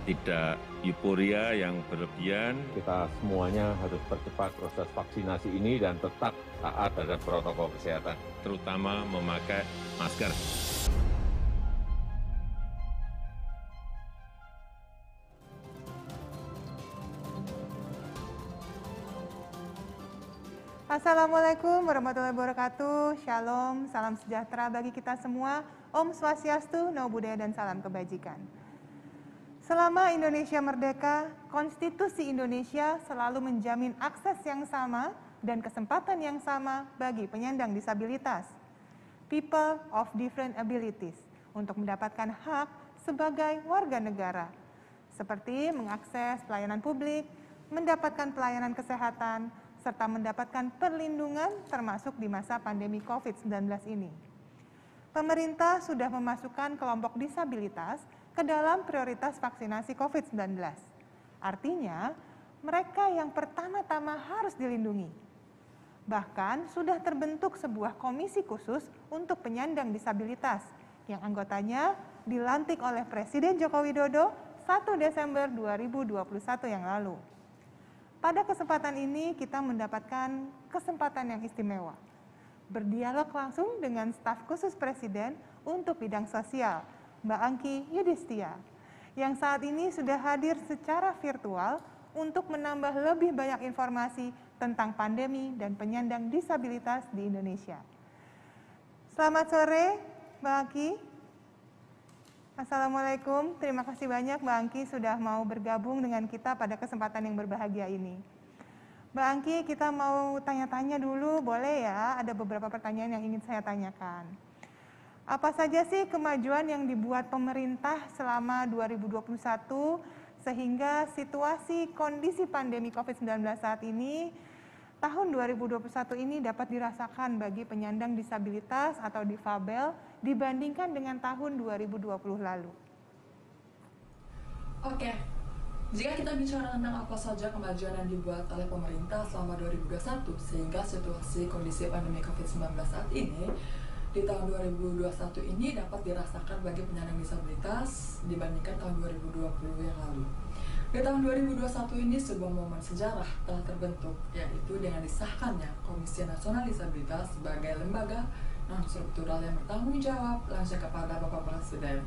tidak euforia yang berlebihan. Kita semuanya harus percepat proses vaksinasi ini dan tetap taat terhadap protokol kesehatan. Terutama memakai masker. Assalamualaikum warahmatullahi wabarakatuh. Shalom, salam sejahtera bagi kita semua. Om Swastiastu, Namo Buddhaya, dan salam kebajikan. Selama Indonesia merdeka, Konstitusi Indonesia selalu menjamin akses yang sama dan kesempatan yang sama bagi penyandang disabilitas, people of different abilities, untuk mendapatkan hak sebagai warga negara, seperti mengakses pelayanan publik, mendapatkan pelayanan kesehatan, serta mendapatkan perlindungan termasuk di masa pandemi COVID-19 ini. Pemerintah sudah memasukkan kelompok disabilitas ke dalam prioritas vaksinasi COVID-19. Artinya, mereka yang pertama-tama harus dilindungi. Bahkan sudah terbentuk sebuah komisi khusus untuk penyandang disabilitas yang anggotanya dilantik oleh Presiden Joko Widodo 1 Desember 2021 yang lalu. Pada kesempatan ini kita mendapatkan kesempatan yang istimewa, berdialog langsung dengan staf khusus Presiden untuk bidang sosial, Mbak Angki Yudhistia, yang saat ini sudah hadir secara virtual untuk menambah lebih banyak informasi tentang pandemi dan penyandang disabilitas di Indonesia. Selamat sore, Mbak Angki. Assalamualaikum, terima kasih banyak Mbak Angki sudah mau bergabung dengan kita pada kesempatan yang berbahagia ini. Mbak Angki, kita mau tanya-tanya dulu, boleh ya? Ada beberapa pertanyaan yang ingin saya tanyakan. Apa saja sih kemajuan yang dibuat pemerintah selama 2021 sehingga situasi kondisi pandemi COVID-19 saat ini, tahun 2021 ini dapat dirasakan bagi penyandang disabilitas atau difabel dibandingkan dengan tahun 2020 lalu? Oke, jika kita bicara tentang apa saja kemajuan yang dibuat oleh pemerintah selama 2021 sehingga situasi kondisi pandemi COVID-19 saat ini, di tahun 2021 ini dapat dirasakan bagi penyandang disabilitas dibandingkan tahun 2020 yang lalu. Di tahun 2021 ini sebuah momen sejarah telah terbentuk, yaitu dengan disahkannya Komisi Nasional Disabilitas sebagai lembaga non-struktural yang bertanggung jawab langsung kepada Bapak Presiden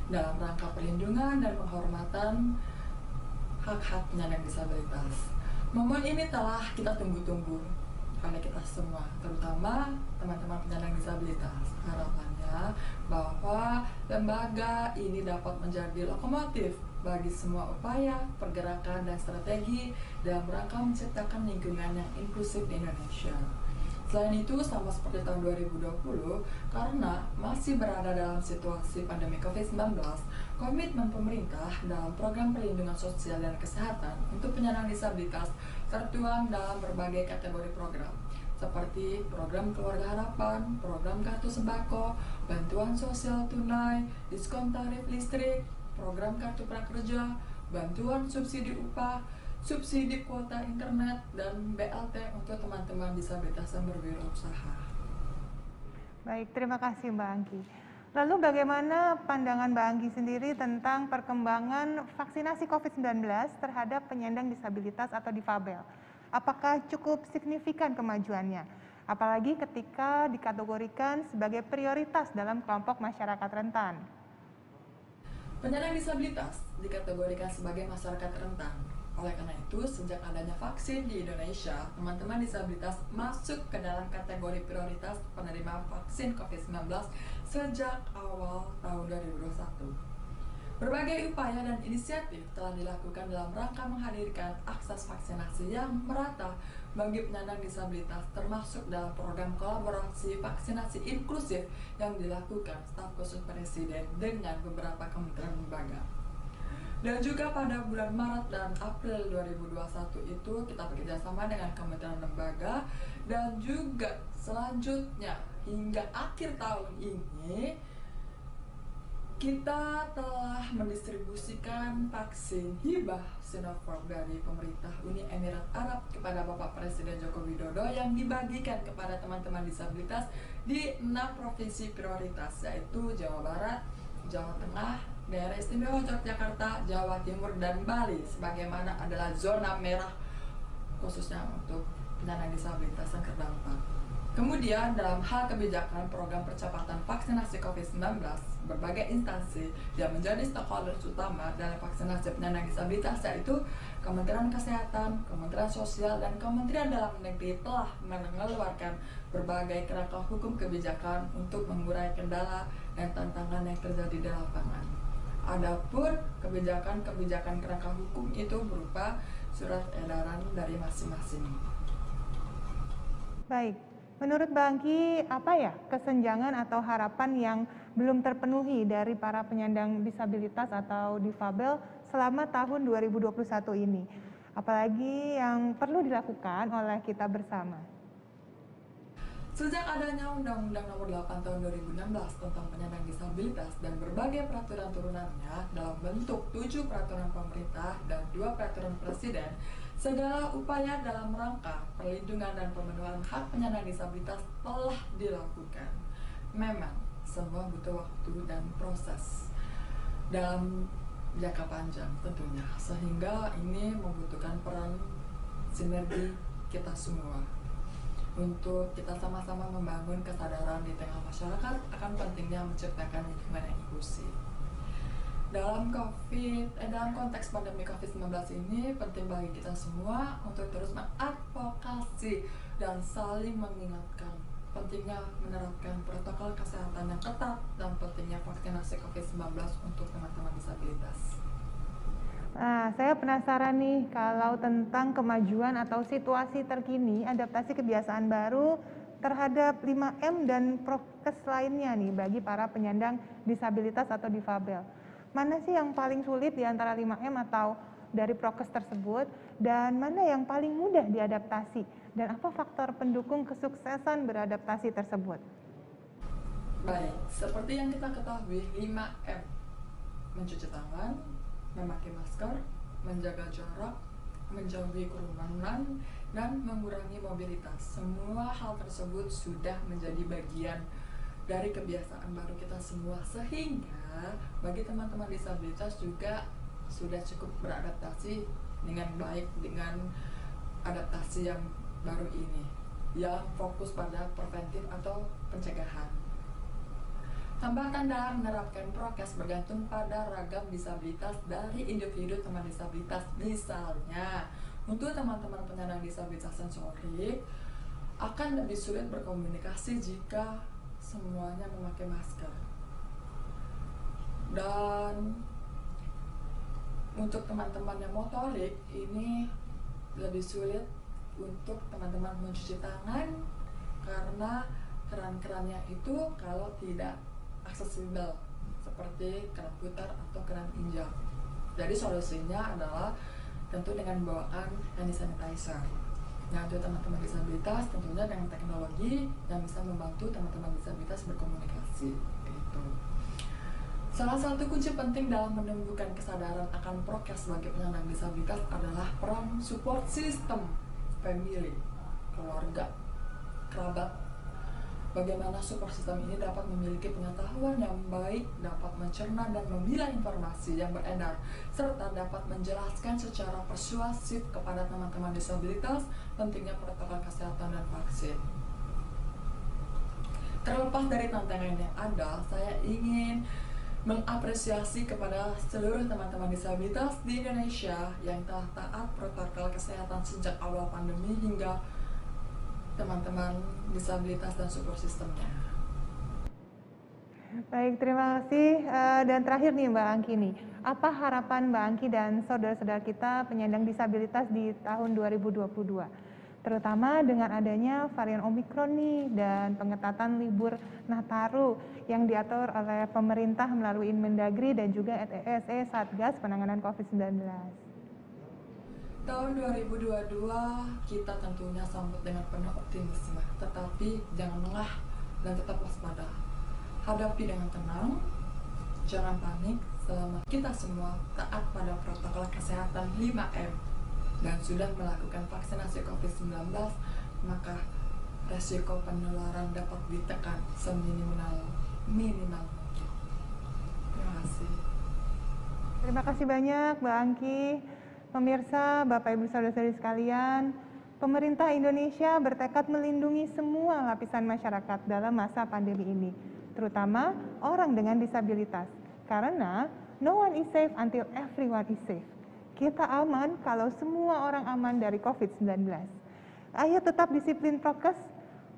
dalam rangka perlindungan dan penghormatan hak-hak penyandang disabilitas. Momen ini telah kita tunggu-tunggu oleh kita semua, terutama teman-teman penyandang disabilitas. Harapannya bahwa lembaga ini dapat menjadi lokomotif bagi semua upaya, pergerakan, dan strategi dalam rangka menciptakan lingkungan yang inklusif di Indonesia. Selain itu, sama seperti tahun 2020, karena masih berada dalam situasi pandemi COVID-19, komitmen pemerintah dalam program perlindungan sosial dan kesehatan untuk penyandang disabilitas tertuang dalam berbagai kategori program, seperti program Keluarga Harapan, program Kartu Sembako, bantuan sosial tunai, diskon tarif listrik, program Kartu Prakerja, bantuan subsidi upah, subsidi kuota internet, dan BLT untuk teman-teman disabilitas yang berwirausaha. Baik, terima kasih Mbak Angki. Lalu bagaimana pandangan Mbak Angki sendiri tentang perkembangan vaksinasi COVID-19 terhadap penyandang disabilitas atau difabel? Apakah cukup signifikan kemajuannya? Apalagi ketika dikategorikan sebagai prioritas dalam kelompok masyarakat rentan. Penyandang disabilitas dikategorikan sebagai masyarakat rentan. Oleh karena itu, sejak adanya vaksin di Indonesia, teman-teman disabilitas masuk ke dalam kategori prioritas penerima vaksin COVID-19 sejak awal tahun 2021. Berbagai upaya dan inisiatif telah dilakukan dalam rangka menghadirkan akses vaksinasi yang merata bagi penyandang disabilitas, termasuk dalam program kolaborasi vaksinasi inklusif yang dilakukan staf khusus Presiden dengan beberapa kementerian lembaga. Dan juga pada bulan Maret dan April 2021 itu kita bekerjasama dengan kementerian lembaga, dan juga selanjutnya hingga akhir tahun ini kita telah mendistribusikan vaksin hibah Sinovac dari pemerintah Uni Emirat Arab kepada Bapak Presiden Joko Widodo yang dibagikan kepada teman-teman disabilitas di 6 provinsi prioritas, yaitu Jawa Barat, Jawa Tengah, daerah istimewa Yogyakarta, Jawa Timur, dan Bali sebagaimana adalah zona merah khususnya untuk penyandang disabilitas yang terdampak. Kemudian dalam hal kebijakan program percepatan vaksinasi COVID-19, berbagai instansi yang menjadi stakeholder utama dalam vaksinasi penyandang disabilitas yaitu Kementerian Kesehatan, Kementerian Sosial, dan Kementerian Dalam Negeri telah mengeluarkan berbagai kerangka hukum kebijakan untuk mengurai kendala dan tantangan yang terjadi di lapangan. Adapun kebijakan kerangka hukum itu berupa surat edaran dari masing-masing. Baik, menurut Mbak Angki, apa ya kesenjangan atau harapan yang belum terpenuhi dari para penyandang disabilitas atau difabel selama tahun 2021 ini? Apalagi yang perlu dilakukan oleh kita bersama? Sejak adanya Undang-Undang Nomor 8 Tahun 2016 tentang penyandang disabilitas dan berbagai peraturan turunannya dalam bentuk 7 peraturan pemerintah dan 2 peraturan presiden, segala upaya dalam rangka perlindungan dan pemenuhan hak penyandang disabilitas telah dilakukan. Memang semua butuh waktu dan proses dalam jangka panjang tentunya, sehingga ini membutuhkan peran sinergi kita semua untuk kita sama-sama membangun kesadaran di tengah masyarakat akan pentingnya menciptakan lingkungan yang inklusif. Dalam konteks pandemi COVID-19 ini, penting bagi kita semua untuk terus mengadvokasi dan saling mengingatkan pentingnya menerapkan protokol kesehatan yang ketat dan pentingnya vaksinasi COVID-19 untuk teman-teman disabilitas. Nah, saya penasaran nih kalau tentang kemajuan atau situasi terkini adaptasi kebiasaan baru terhadap 5M dan prokes lainnya nih bagi para penyandang disabilitas atau difabel. Mana sih yang paling sulit di antara 5M atau dari prokes tersebut dan mana yang paling mudah diadaptasi dan apa faktor pendukung kesuksesan beradaptasi tersebut? Baik, seperti yang kita ketahui 5M, mencuci tangan, memakai masker, menjaga jarak, menjauhi kerumunan, dan mengurangi mobilitas. Semua hal tersebut sudah menjadi bagian dari kebiasaan baru kita semua, sehingga bagi teman-teman disabilitas juga sudah cukup beradaptasi dengan baik dengan adaptasi yang baru ini, yang fokus pada preventif atau pencegahan. Hambatan dalam menerapkan prokes bergantung pada ragam disabilitas dari individu teman disabilitas. Misalnya, untuk teman-teman penyandang disabilitas sensorik akan lebih sulit berkomunikasi jika semuanya memakai masker. Dan untuk teman-teman yang motorik ini lebih sulit untuk teman-teman mencuci tangan karena keran-kerannya itu kalau tidak aksesibel seperti keran putar atau keran injak. Jadi solusinya adalah tentu dengan membawakan hand sanitizer. Nah, untuk teman-teman disabilitas tentunya dengan teknologi yang bisa membantu teman-teman disabilitas berkomunikasi. Gitu. Salah satu kunci penting dalam menumbuhkan kesadaran akan prokes bagi penyandang disabilitas adalah peran support system, family, keluarga, kerabat. Bagaimana support system ini dapat memiliki pengetahuan yang baik, dapat mencerna dan memilah informasi yang beredar, serta dapat menjelaskan secara persuasif kepada teman-teman disabilitas pentingnya protokol kesehatan dan vaksin. Terlepas dari tantangan yang ada, saya ingin mengapresiasi kepada seluruh teman-teman disabilitas di Indonesia yang telah taat protokol kesehatan sejak awal pandemi hingga teman-teman disabilitas dan support sistemnya. Baik, terima kasih. Dan terakhir nih Mbak Angki nih, apa harapan Mbak Angki dan saudara-saudara kita penyandang disabilitas di tahun 2022? Terutama dengan adanya varian Omikron nih dan pengetatan libur Nataru yang diatur oleh pemerintah melalui Inmendagri dan juga ETSE Satgas Penanganan COVID-19. Tahun 2022 kita tentunya sambut dengan penuh optimisme, tetapi jangan lengah dan tetap waspada. Hadapi dengan tenang, jangan panik selama kita semua taat pada protokol kesehatan 5M dan sudah melakukan vaksinasi COVID-19, maka resiko penularan dapat ditekan seminimal mungkin. Terima kasih. Terima kasih banyak Mbak Angki. Pemirsa, Bapak Ibu Saudara-saudari sekalian, pemerintah Indonesia bertekad melindungi semua lapisan masyarakat dalam masa pandemi ini, terutama orang dengan disabilitas. Karena no one is safe until everyone is safe. Kita aman kalau semua orang aman dari COVID-19. Ayo tetap disiplin prokes,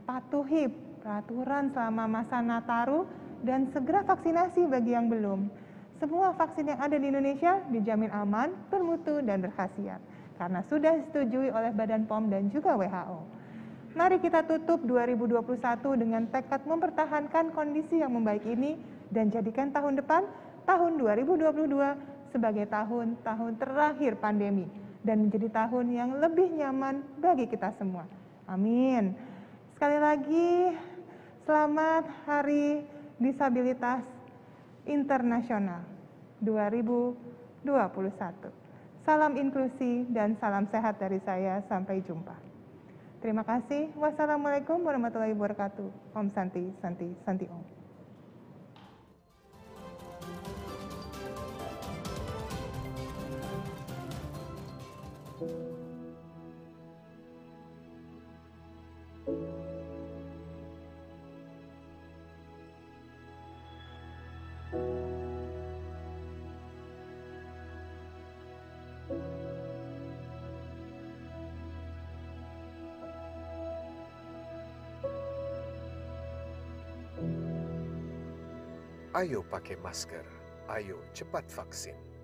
patuhi peraturan selama masa Nataru, dan segera vaksinasi bagi yang belum. Semua vaksin yang ada di Indonesia dijamin aman, bermutu, dan berkhasiat karena sudah disetujui oleh Badan POM dan juga WHO. Mari kita tutup 2021 dengan tekad mempertahankan kondisi yang membaik ini dan jadikan tahun depan, tahun 2022, sebagai tahun terakhir pandemi dan menjadi tahun yang lebih nyaman bagi kita semua. Amin. Sekali lagi, selamat Hari Disabilitas Internasional 2021. Salam inklusi dan salam sehat dari saya. Sampai jumpa. Terima kasih. Wassalamualaikum warahmatullahi wabarakatuh. Om Santi, Santi, Santi Om. Ayo pakai masker, ayo cepat vaksin.